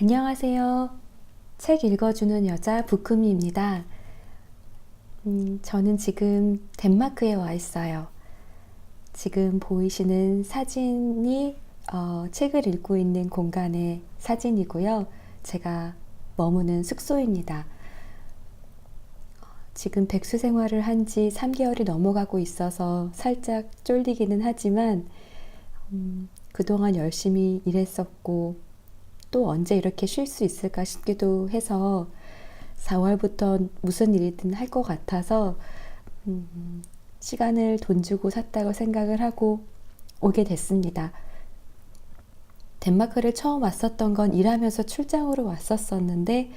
안녕하세요. 책 읽어주는 여자 부크미입니다. 저는 지금 덴마크에 와 있어요. 지금 보이시는 사진이 책을 읽고 있는 공간의 사진이고요. 제가 머무는 숙소입니다. 지금 백수 생활을 한 지 3개월이 넘어가고 있어서 살짝 쫄리기는 하지만 그동안 열심히 일했었고 또 언제 이렇게 쉴 수 있을까 싶기도 해서 4월부터 무슨 일이든 할 것 같아서 시간을 돈 주고 샀다고 생각을 하고 오게 됐습니다. 덴마크를 처음 왔었던 건 일하면서 출장으로 왔었었는데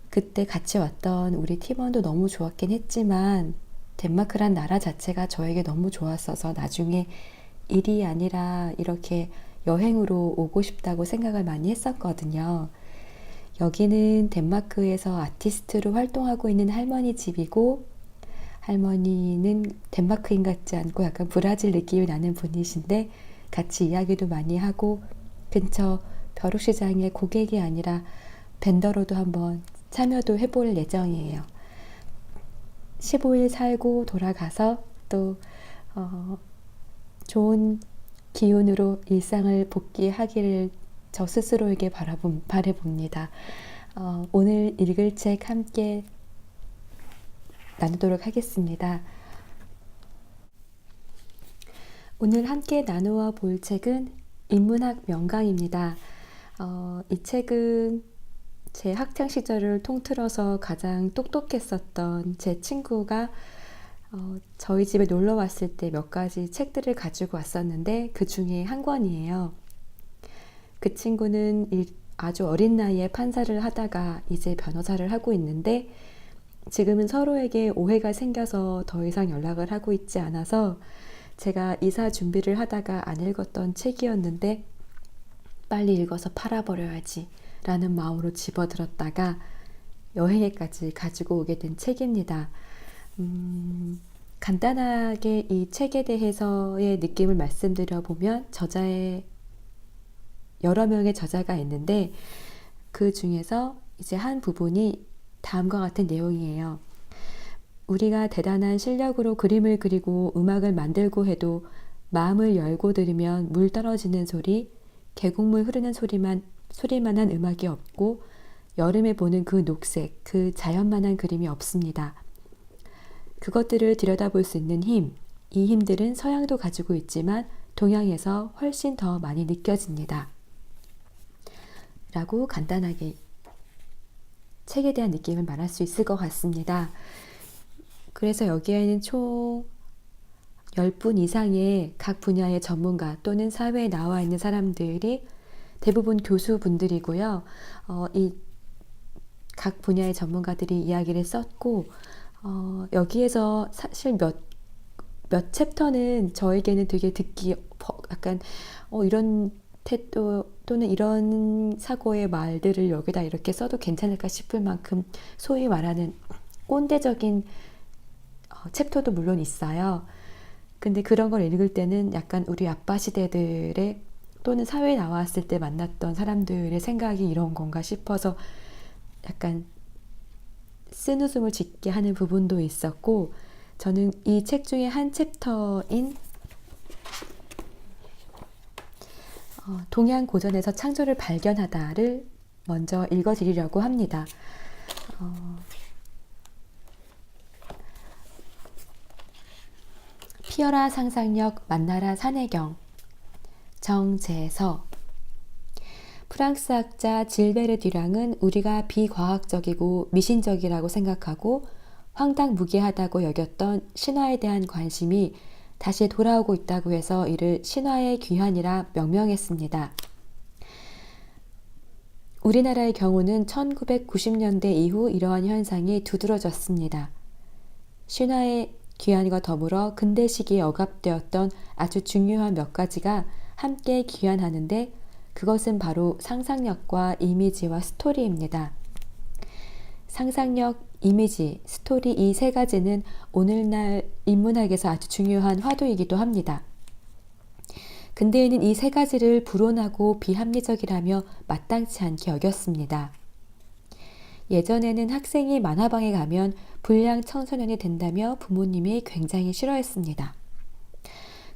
그때 같이 왔던 우리 팀원도 너무 좋았긴 했지만 덴마크란 나라 자체가 저에게 너무 좋았어서 나중에 일이 아니라 이렇게 여행으로 오고 싶다고 생각을 많이 했었거든요. 여기는 덴마크에서 아티스트로 활동하고 있는 할머니 집이고 할머니는 덴마크인 같지 않고 약간 브라질 느낌이 나는 분이신데 같이 이야기도 많이 하고 근처 벼룩시장의 고객이 아니라 벤더로도 한번 참여도 해볼 예정이에요. 15일 살고 돌아가서 또 좋은 기운으로 일상을 복귀하기를 저 스스로에게 바라봅니다. 오늘 읽을 책 함께 나누도록 하겠습니다. 오늘 함께 나누어 볼 책은 인문학 명강입니다. 이 책은 제 학창 시절을 통틀어서 가장 똑똑했었던 제 친구가 저희 집에 놀러 왔을 때 몇 가지 책들을 가지고 왔었는데 그 중에 한 권이에요. 그 친구는 아주 어린 나이에 판사를 하다가 이제 변호사를 하고 있는데 지금은 서로에게 오해가 생겨서 더 이상 연락을 하고 있지 않아서 제가 이사 준비를 하다가 안 읽었던 책이었는데 빨리 읽어서 팔아버려야지 라는 마음으로 집어들었다가 여행에까지 가지고 오게 된 책입니다. 간단하게 이 책에 대해서의 느낌을 말씀드려보면 저자의 여러 명의 저자가 있는데 그 중에서 이제 한 부분이 다음과 같은 내용이에요. 우리가 대단한 실력으로 그림을 그리고 음악을 만들고 해도 마음을 열고 들으면 물 떨어지는 소리, 계곡물 흐르는 소리만한 음악이 없고 여름에 보는 그 녹색, 그 자연만한 그림이 없습니다. 그것들을 들여다볼 수 있는 힘, 이 힘들은 서양도 가지고 있지만 동양에서 훨씬 더 많이 느껴집니다. 라고 간단하게 책에 대한 느낌을 말할 수 있을 것 같습니다. 그래서 여기에는 총 10분 이상의 각 분야의 전문가 또는 사회에 나와 있는 사람들이 대부분 교수분들이고요. 이 각 분야의 전문가들이 이야기를 썼고 여기에서 사실 몇 챕터는 저에게는 되게 듣기 약간 이런 태도 또는 이런 사고의 말들을 여기다 이렇게 써도 괜찮을까 싶을 만큼 소위 말하는 꼰대적인 챕터도 물론 있어요. 근데 그런 걸 읽을 때는 약간 우리 아빠 시대들의 또는 사회에 나왔을 때 만났던 사람들의 생각이 이런 건가 싶어서 약간 쓴웃음을 짓게 하는 부분도 있었고 저는 이 책 중에 한 챕터인 동양 고전에서 창조를 발견하다를 먼저 읽어드리려고 합니다. 피어라 상상력 만나라 산해경 정재서 프랑스 학자 질베르 듀랑은 우리가 비과학적이고 미신적이라고 생각하고 황당무계하다고 여겼던 신화에 대한 관심이 다시 돌아오고 있다고 해서 이를 신화의 귀환이라 명명했습니다. 우리나라의 경우는 1990년대 이후 이러한 현상이 두드러졌습니다. 신화의 귀환과 더불어 근대 시기에 억압되었던 아주 중요한 몇 가지가 함께 귀환하는데 그것은 바로 상상력과 이미지와 스토리입니다. 상상력, 이미지, 스토리 이 세 가지는 오늘날 인문학에서 아주 중요한 화두이기도 합니다. 근대에는 이 세 가지를 불온하고 비합리적이라며 마땅치 않게 여겼습니다. 예전에는 학생이 만화방에 가면 불량 청소년이 된다며 부모님이 굉장히 싫어했습니다.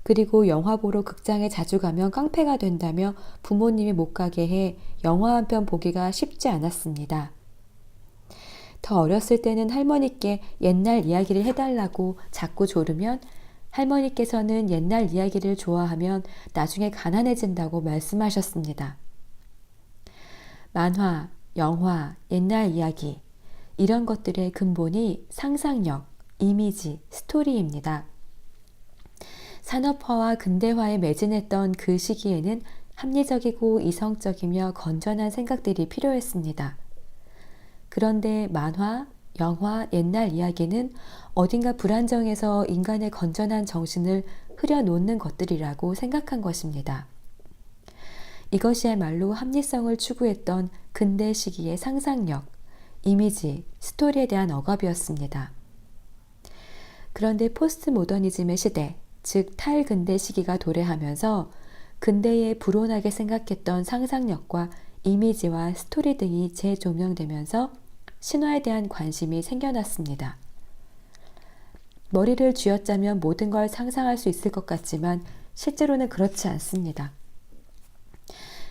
그리고 영화 보러 극장에 자주 가면 깡패가 된다며 부모님이 못 가게 해 영화 한 편 보기가 쉽지 않았습니다. 더 어렸을 때는 할머니께 옛날 이야기를 해달라고 자꾸 조르면 할머니께서는 옛날 이야기를 좋아하면 나중에 가난해진다고 말씀하셨습니다. 만화, 영화, 옛날 이야기 이런 것들의 근본이 상상력, 이미지, 스토리입니다. 산업화와 근대화에 매진했던 그 시기에는 합리적이고 이성적이며 건전한 생각들이 필요했습니다. 그런데 만화, 영화, 옛날 이야기는 어딘가 불안정해서 인간의 건전한 정신을 흐려놓는 것들이라고 생각한 것입니다. 이것이야말로 합리성을 추구했던 근대 시기의 상상력, 이미지, 스토리에 대한 억압이었습니다. 그런데 포스트 모더니즘의 시대, 즉 탈근대 시기가 도래하면서 근대에 불온하게 생각했던 상상력과 이미지와 스토리 등이 재조명되면서 신화에 대한 관심이 생겨났습니다. 머리를 쥐어짜면 모든 걸 상상할 수 있을 것 같지만 실제로는 그렇지 않습니다.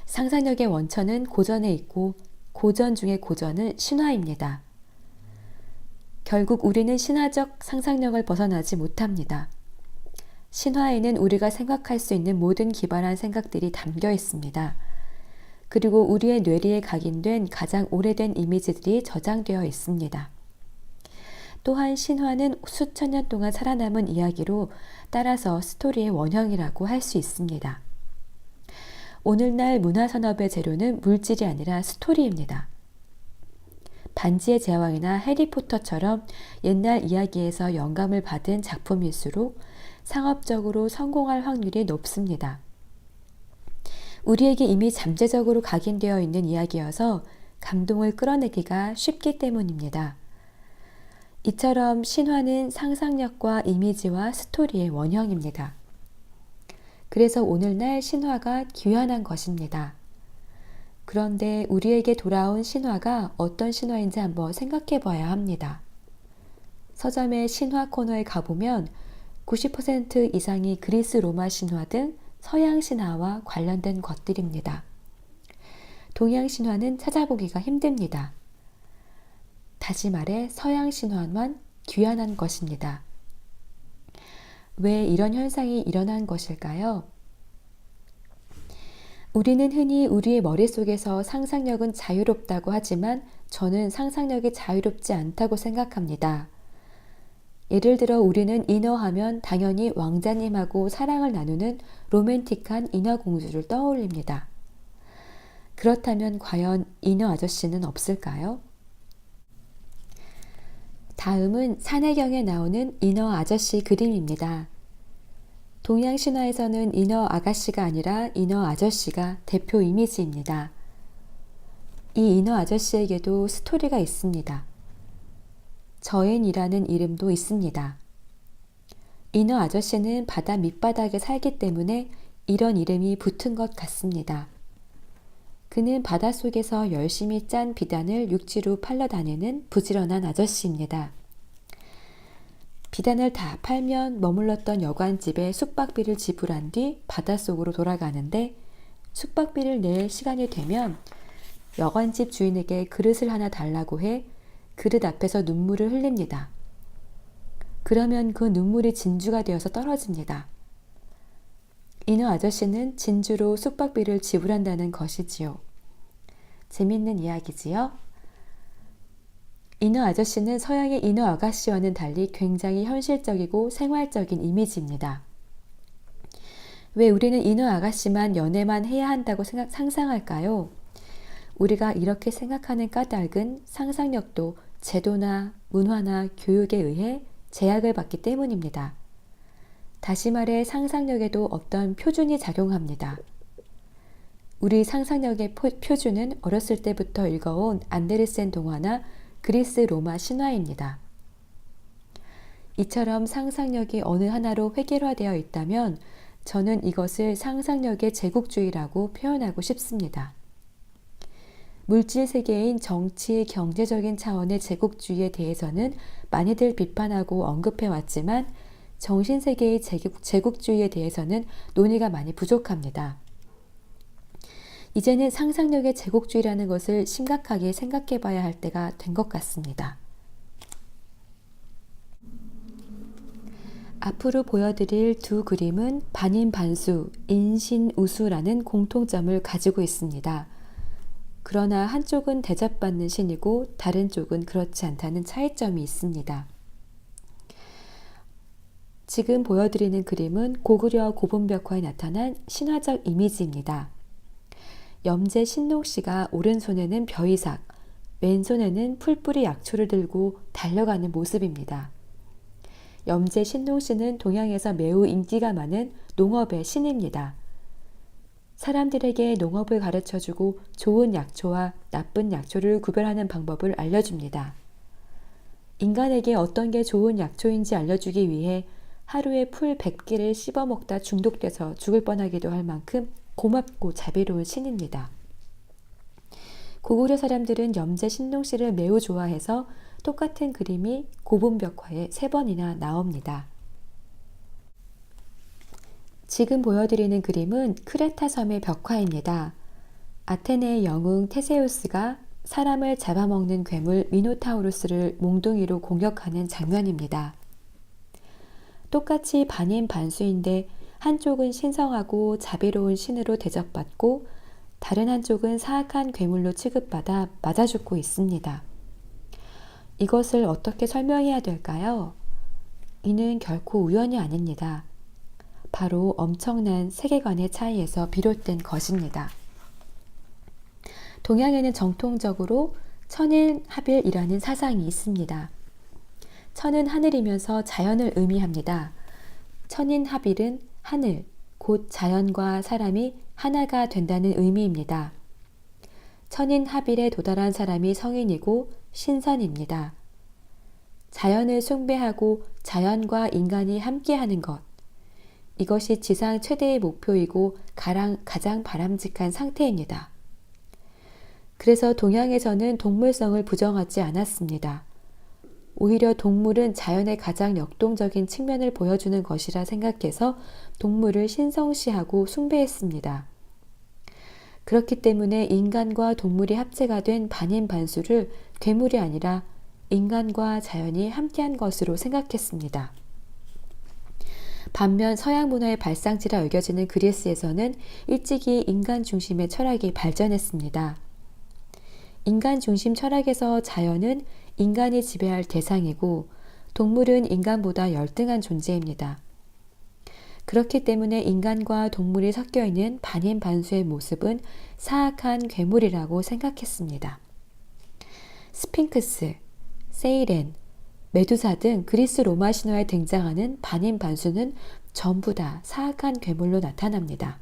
상상력의 원천은 고전에 있고 고전 중의 고전은 신화입니다. 결국 우리는 신화적 상상력을 벗어나지 못합니다. 신화에는 우리가 생각할 수 있는 모든 기발한 생각들이 담겨 있습니다. 그리고 우리의 뇌리에 각인된 가장 오래된 이미지들이 저장되어 있습니다. 또한 신화는 수천 년 동안 살아남은 이야기로 따라서 스토리의 원형이라고 할 수 있습니다. 오늘날 문화산업의 재료는 물질이 아니라 스토리입니다. 반지의 제왕이나 해리포터처럼 옛날 이야기에서 영감을 받은 작품일수록 상업적으로 성공할 확률이 높습니다. 우리에게 이미 잠재적으로 각인되어 있는 이야기여서 감동을 끌어내기가 쉽기 때문입니다. 이처럼 신화는 상상력과 이미지와 스토리의 원형입니다. 그래서 오늘날 신화가 귀환한 것입니다. 그런데 우리에게 돌아온 신화가 어떤 신화인지 한번 생각해 봐야 합니다. 서점의 신화 코너에 가보면 90% 이상이 그리스 로마 신화 등 서양 신화와 관련된 것들입니다. 동양 신화는 찾아보기가 힘듭니다. 다시 말해 서양 신화만 귀환한 것입니다. 왜 이런 현상이 일어난 것일까요? 우리는 흔히 우리의 머릿속에서 상상력은 자유롭다고 하지만 저는 상상력이 자유롭지 않다고 생각합니다. 예를 들어 우리는 인어하면 당연히 왕자님하고 사랑을 나누는 로맨틱한 인어공주를 떠올립니다. 그렇다면 과연 인어 아저씨는 없을까요? 다음은 산해경에 나오는 인어 아저씨 그림입니다. 동양 신화에서는 인어 아가씨가 아니라 인어 아저씨가 대표 이미지입니다. 이 인어 아저씨에게도 스토리가 있습니다. 저앤이라는 이름도 있습니다. 인어 아저씨는 바다 밑바닥에 살기 때문에 이런 이름이 붙은 것 같습니다. 그는 바닷속에서 열심히 짠 비단을 육지로 팔러 다니는 부지런한 아저씨입니다. 비단을 다 팔면 머물렀던 여관집에 숙박비를 지불한 뒤 바닷속으로 돌아가는데 숙박비를 낼 시간이 되면 여관집 주인에게 그릇을 하나 달라고 해 그릇 앞에서 눈물을 흘립니다. 그러면 그 눈물이 진주가 되어서 떨어집니다. 인어 아저씨는 진주로 숙박비를 지불한다는 것이지요. 재밌는 이야기지요? 인어 아저씨는 서양의 인어 아가씨와는 달리 굉장히 현실적이고 생활적인 이미지입니다. 왜 우리는 인어 아가씨만 연애만 해야 한다고 상상할까요? 우리가 이렇게 생각하는 까닭은 상상력도 제도나 문화나 교육에 의해 제약을 받기 때문입니다. 다시 말해 상상력에도 어떤 표준이 작용합니다. 우리 상상력의 표준은 어렸을 때부터 읽어온 안데르센 동화나 그리스 로마 신화입니다. 이처럼 상상력이 어느 하나로 획일화되어 있다면 저는 이것을 상상력의 제국주의라고 표현하고 싶습니다. 물질 세계인 정치, 경제적인 차원의 제국주의에 대해서는 많이들 비판하고 언급해 왔지만 정신 세계의 제국주의에 대해서는 논의가 많이 부족합니다. 이제는 상상력의 제국주의라는 것을 심각하게 생각해 봐야 할 때가 된 것 같습니다. 앞으로 보여드릴 두 그림은 반인반수, 인신우수라는 공통점을 가지고 있습니다. 그러나 한쪽은 대접받는 신이고 다른 쪽은 그렇지 않다는 차이점이 있습니다. 지금 보여드리는 그림은 고구려 고분벽화에 나타난 신화적 이미지입니다. 염제 신농씨가 오른손에는 벼이삭, 왼손에는 풀뿌리 약초를 들고 달려가는 모습입니다. 염제 신농씨는 동양에서 매우 인기가 많은 농업의 신입니다. 사람들에게 농업을 가르쳐주고 좋은 약초와 나쁜 약초를 구별하는 방법을 알려줍니다. 인간에게 어떤 게 좋은 약초인지 알려주기 위해 하루에 풀 100개를 씹어먹다 중독돼서 죽을 뻔하기도 할 만큼 고맙고 자비로운 신입니다. 고구려 사람들은 염제 신농씨를 매우 좋아해서 똑같은 그림이 고분벽화에 3번이나 나옵니다. 지금 보여드리는 그림은 크레타 섬의 벽화입니다. 아테네의 영웅 테세우스가 사람을 잡아먹는 괴물 미노타우루스를 몽둥이로 공격하는 장면입니다. 똑같이 반인반수인데 한쪽은 신성하고 자비로운 신으로 대접받고 다른 한쪽은 사악한 괴물로 취급받아 맞아 죽고 있습니다. 이것을 어떻게 설명해야 될까요? 이는 결코 우연이 아닙니다. 바로 엄청난 세계관의 차이에서 비롯된 것입니다. 동양에는 정통적으로 천인합일이라는 사상이 있습니다. 천은 하늘이면서 자연을 의미합니다. 천인합일은 하늘, 곧 자연과 사람이 하나가 된다는 의미입니다. 천인합일에 도달한 사람이 성인이고 신선입니다. 자연을 숭배하고 자연과 인간이 함께하는 것, 이것이 지상 최대의 목표이고 가장 바람직한 상태입니다. 그래서 동양에서는 동물성을 부정하지 않았습니다. 오히려 동물은 자연의 가장 역동적인 측면을 보여주는 것이라 생각해서 동물을 신성시하고 숭배했습니다. 그렇기 때문에 인간과 동물이 합체가 된 반인반수를 괴물이 아니라 인간과 자연이 함께한 것으로 생각했습니다. 반면 서양 문화의 발상지라 여겨지는 그리스에서는 일찍이 인간 중심의 철학이 발전했습니다. 인간 중심 철학에서 자연은 인간이 지배할 대상이고 동물은 인간보다 열등한 존재입니다. 그렇기 때문에 인간과 동물이 섞여 있는 반인반수의 모습은 사악한 괴물이라고 생각했습니다. 스핑크스, 세이렌, 메두사 등 그리스 로마 신화에 등장하는 반인반수는 전부 다 사악한 괴물로 나타납니다.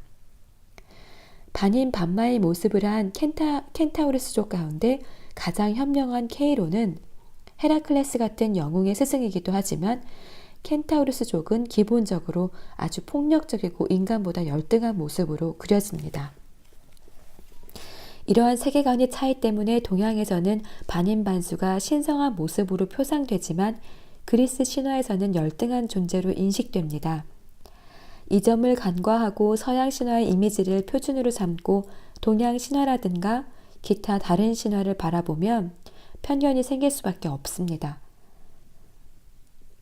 반인반마의 모습을 한 켄타우루스족 가운데 가장 현명한 케이로는 헤라클레스 같은 영웅의 스승이기도 하지만 켄타우루스족은 기본적으로 아주 폭력적이고 인간보다 열등한 모습으로 그려집니다. 이러한 세계관의 차이 때문에 동양에서는 반인반수가 신성한 모습으로 표상되지만 그리스 신화에서는 열등한 존재로 인식됩니다. 이 점을 간과하고 서양 신화의 이미지를 표준으로 삼고 동양 신화라든가 기타 다른 신화를 바라보면 편견이 생길 수밖에 없습니다.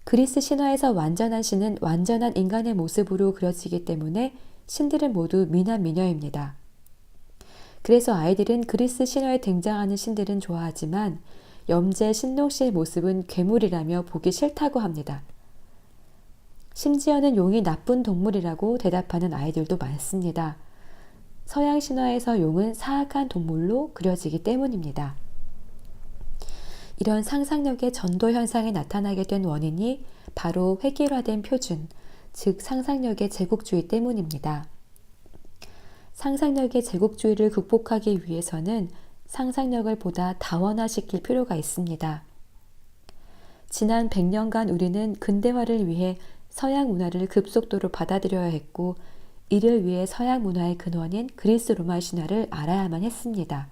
그리스 신화에서 완전한 신은 완전한 인간의 모습으로 그려지기 때문에 신들은 모두 미남 미녀입니다. 그래서 아이들은 그리스 신화에 등장하는 신들은 좋아하지만 염제 신농씨의 모습은 괴물이라며 보기 싫다고 합니다. 심지어는 용이 나쁜 동물이라고 대답하는 아이들도 많습니다. 서양 신화에서 용은 사악한 동물로 그려지기 때문입니다. 이런 상상력의 전도 현상이 나타나게 된 원인이 바로 획일화된 표준, 즉 상상력의 제국주의 때문입니다. 상상력의 제국주의를 극복하기 위해서는 상상력을 보다 다원화시킬 필요가 있습니다. 지난 100년간 우리는 근대화를 위해 서양 문화를 급속도로 받아들여야 했고 이를 위해 서양 문화의 근원인 그리스 로마 신화를 알아야만 했습니다.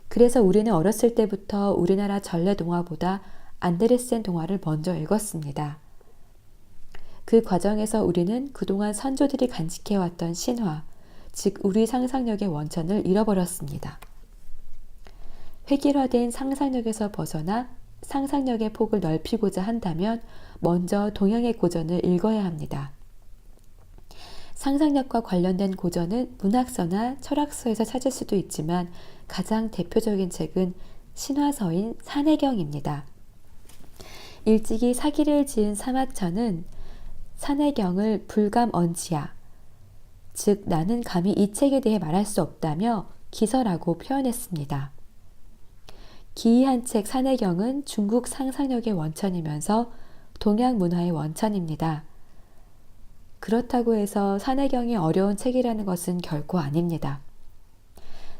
그래서 우리는 어렸을 때부터 우리나라 전래 동화보다 안데르센 동화를 먼저 읽었습니다. 그 과정에서 우리는 그동안 선조들이 간직해왔던 신화, 즉 우리 상상력의 원천을 잃어버렸습니다. 획일화된 상상력에서 벗어나 상상력의 폭을 넓히고자 한다면 먼저 동양의 고전을 읽어야 합니다. 상상력과 관련된 고전은 문학서나 철학서에서 찾을 수도 있지만 가장 대표적인 책은 신화서인 산해경입니다. 일찍이 사기를 지은 사마천은 산해경을 불감언지야, 즉 나는 감히 이 책에 대해 말할 수 없다며 기설하고 표현했습니다. 기이한 책 산해경은 중국 상상력의 원천이면서 동양 문화의 원천입니다. 그렇다고 해서 산해경이 어려운 책이라는 것은 결코 아닙니다.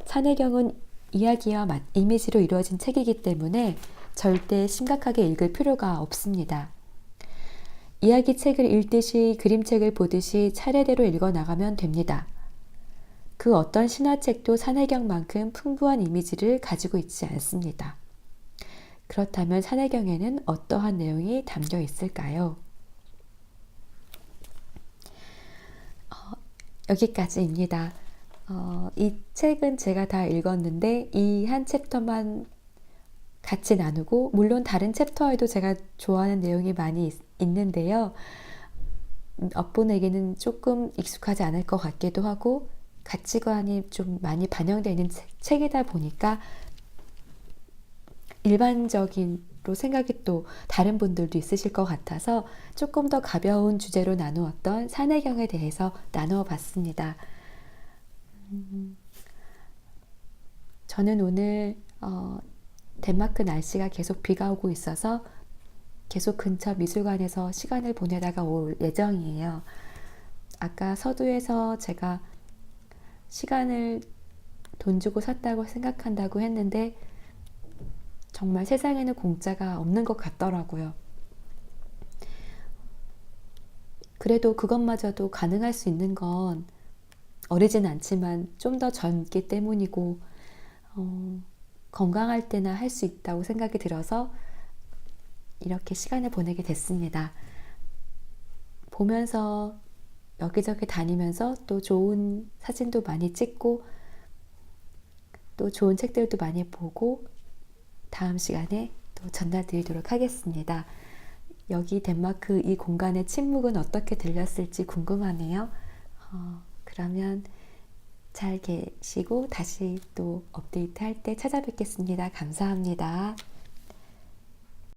산해경은 이야기와 이미지로 이루어진 책이기 때문에 절대 심각하게 읽을 필요가 없습니다. 이야기 책을 읽듯이 그림책을 보듯이 차례대로 읽어 나가면 됩니다. 그 어떤 신화책도 산해경만큼 풍부한 이미지를 가지고 있지 않습니다. 그렇다면 산해경에는 어떠한 내용이 담겨 있을까요? 여기까지입니다. 이 책은 제가 다 읽었는데 이 한 챕터만 같이 나누고 물론 다른 챕터에도 제가 좋아하는 내용이 많이 있는데요. 업분에게는 조금 익숙하지 않을 것 같기도 하고 가치관이 좀 많이 반영되어 있는 책이다 보니까 일반적인로 생각이 또 다른 분들도 있으실 것 같아서 조금 더 가벼운 주제로 나누었던 산해경에 대해서 나누어 봤습니다. 저는 오늘 덴마크 날씨가 계속 비가 오고 있어서 계속 근처 미술관에서 시간을 보내다가 올 예정이에요. 아까 서두에서 제가 시간을 돈 주고 샀다고 생각한다고 했는데 정말 세상에는 공짜가 없는 것 같더라고요. 그래도 그것마저도 가능할 수 있는 건 어리진 않지만 좀 더 젊기 때문이고 건강할 때나 할 수 있다고 생각이 들어서 이렇게 시간을 보내게 됐습니다. 보면서 여기저기 다니면서 또 좋은 사진도 많이 찍고 또 좋은 책들도 많이 보고 다음 시간에 또 전달드리도록 하겠습니다. 여기 덴마크 이 공간의 침묵은 어떻게 들렸을지 궁금하네요. 그러면 잘 계시고 다시 또 업데이트 할 때 찾아뵙겠습니다. 감사합니다.